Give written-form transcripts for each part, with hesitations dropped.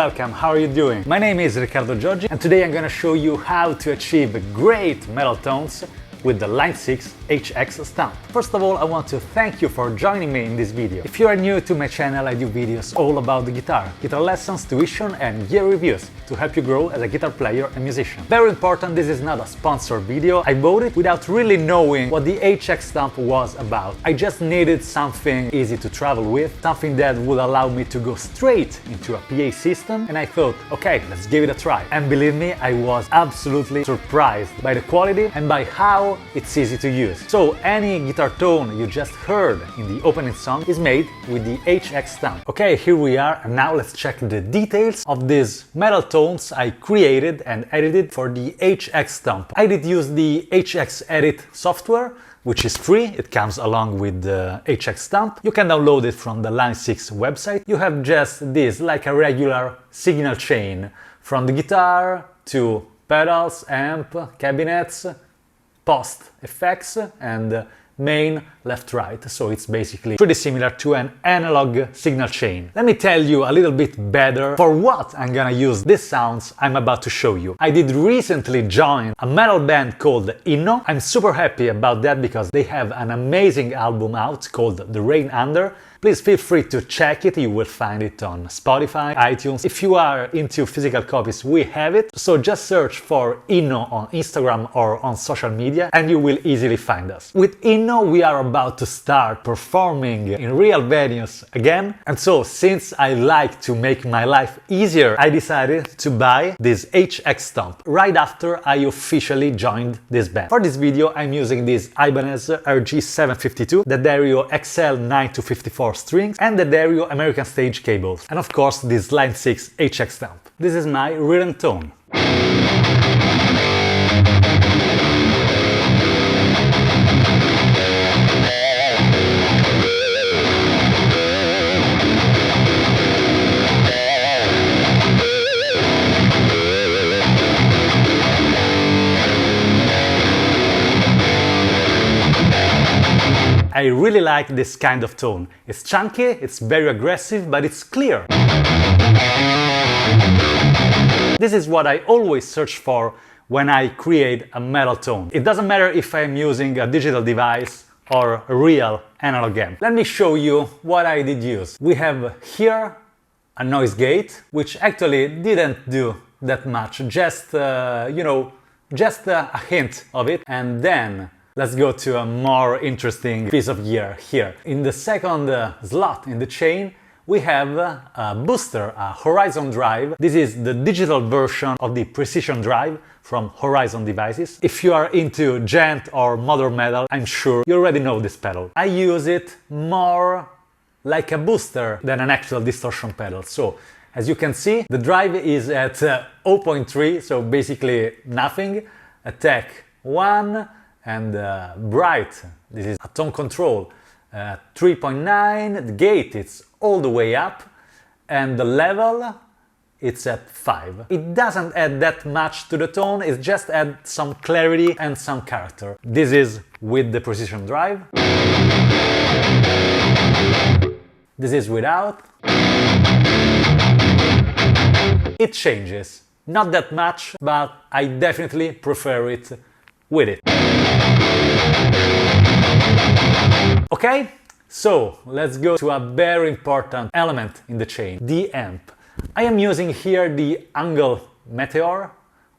welcome, how are you doing? My name is Riccardo Gioggi and today I'm gonna show you how to achieve great metal tones with the Line6 HX Stomp. First of all, I want to thank you for joining me in this video. If you are new to my channel, I do videos all about the guitar lessons, tuition and gear reviews to help you grow as a guitar player and musician. Very important, this is not a sponsored video. I bought it without really knowing what the HX Stomp was about. I just needed something easy to travel with, something that would allow me to go straight into a PA system, and I thought, okay, let's give it a try. And believe me, I was absolutely surprised by the quality and by how it's easy to use. So any guitar tone you just heard in the opening song is made with the HX Stomp. Okay, here we are, and now let's check the details of these metal tones I created and edited for the HX Stomp. I did use the HX Edit software, which is free. It comes along with the HX Stomp. You can download it from the Line6 website. You have just this, like a regular signal chain, from the guitar to pedals, amp, cabinets, post effects and main left-right, so it's basically pretty similar to an analog signal chain. Let me tell you a little bit better for what I'm gonna use these sounds I'm about to show you. I did recently join a metal band called Inno. I'm super happy about that because they have an amazing album out called The Rain Under. Please feel free to check it, you will find it on Spotify, iTunes. If you are into physical copies, we have it. So just search for Inno on Instagram or on social media and you will easily find us. With Inno, we are about to start performing in real venues again. And so, since I like to make my life easier, I decided to buy this HX Stomp right after I officially joined this band. For this video, I'm using this Ibanez RG752, the Dario XL9-54 strings and the Dario American Stage cables, and of course this Line6 HX Stomp. This is my rhythm tone. I really like this kind of tone. It's chunky, it's very aggressive, but it's clear. This is what I always search for when I create a metal tone. It doesn't matter if I'm using a digital device or a real analog amp. Let me show you what I did use. We have here a noise gate, which actually didn't do that much, just, just a hint of it, and then let's go to a more interesting piece of gear here. In the second slot in the chain, we have a booster, a Horizon drive. This is the digital version of the Precision drive from Horizon devices. If you are into gent or modern metal, I'm sure you already know this pedal. I use it more like a booster than an actual distortion pedal. So, as you can see, the drive is at 0.3, so basically nothing. Attack 1, and bright, this is a tone control, 3.9, the gate it's all the way up, and the level it's at 5. It doesn't add that much to the tone, it just adds some clarity and some character. This is with the Precision drive. This is without. It changes, not that much, but I definitely prefer it with it. Okay, so let's go to a very important element in the chain, the amp. I am using here the ANGL Meteor,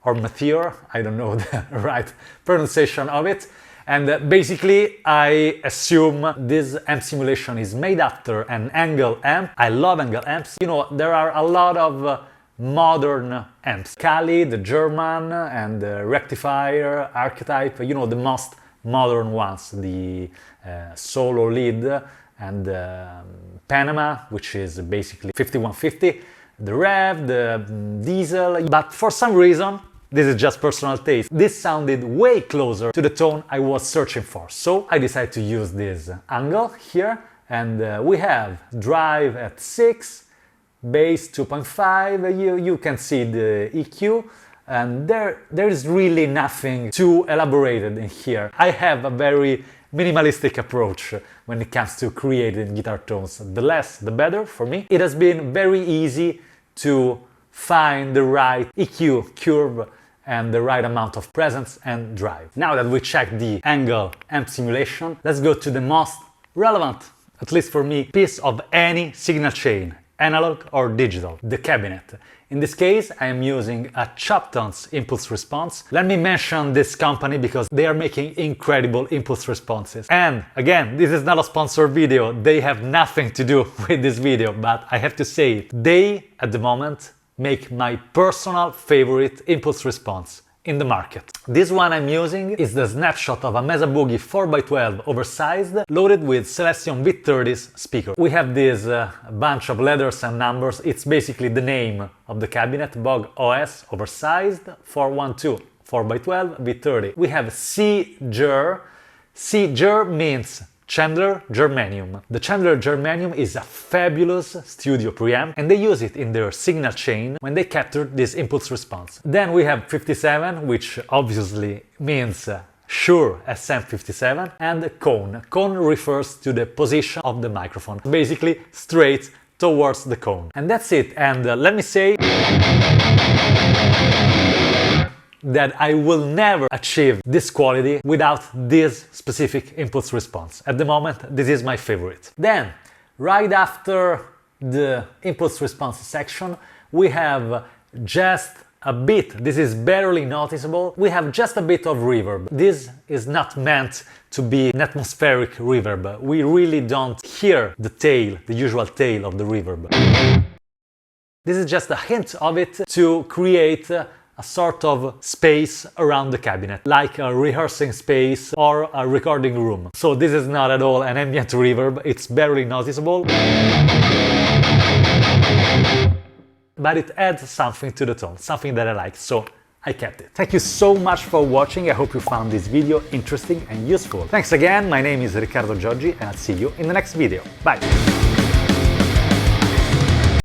or Meteor, I don't know the right pronunciation of it, and basically I assume this amp simulation is made after an ANGL amp. I love ANGL amps. You know, there are a lot of modern amps. Kali, the German, and the Rectifier, Archetype, you know, the most modern ones, the solo lead and Panama, which is basically 5150, the Rev, the Diesel, but for some reason, this is just personal taste, this sounded way closer to the tone I was searching for. So I decided to use this angle here, and we have drive at 6, bass 2.5, you can see the EQ, and there is really nothing too elaborated in here. I have a very minimalistic approach when it comes to creating guitar tones. The less, the better for me. It has been very easy to find the right EQ curve and the right amount of presence and drive. Now that we checked the angle amp simulation, let's go to the most relevant, at least for me, piece of any signal chain, analog or digital, the cabinet. In this case, I am using a Choptones impulse response. Let me mention this company because they are making incredible impulse responses. And again, this is not a sponsored video, they have nothing to do with this video, but I have to say it. They, at the moment, make my personal favorite impulse response in the market. This one I'm using is the snapshot of a Mesa Boogie 4x12 oversized, loaded with Celestion V30's speaker. We have this bunch of letters and numbers. It's basically the name of the cabinet, BOG OS oversized 412 4x12 V30. We have C-Ger. C-Ger means Chandler Germanium. The Chandler Germanium is a fabulous studio preamp and they use it in their signal chain when they capture this impulse response. Then we have 57, which obviously means Shure SM57, and cone. Cone refers to the position of the microphone, basically straight towards the cone. And that's it, and let me say that I will never achieve this quality without this specific impulse response. At the moment, this is my favorite. Then, right after the impulse response section, we have just a bit, this is barely noticeable, we have just a bit of reverb. This is not meant to be an atmospheric reverb. We really don't hear the tail, the usual tail of the reverb. This is just a hint of it to create a sort of space around the cabinet, like a rehearsing space or a recording room. So this is not at all an ambient reverb, it's barely noticeable, but it adds something to the tone, something that I like, so I kept it. Thank you so much for watching, I hope you found this video interesting and useful. Thanks again, my name is Riccardo Gioggi and I'll see you in the next video. Bye!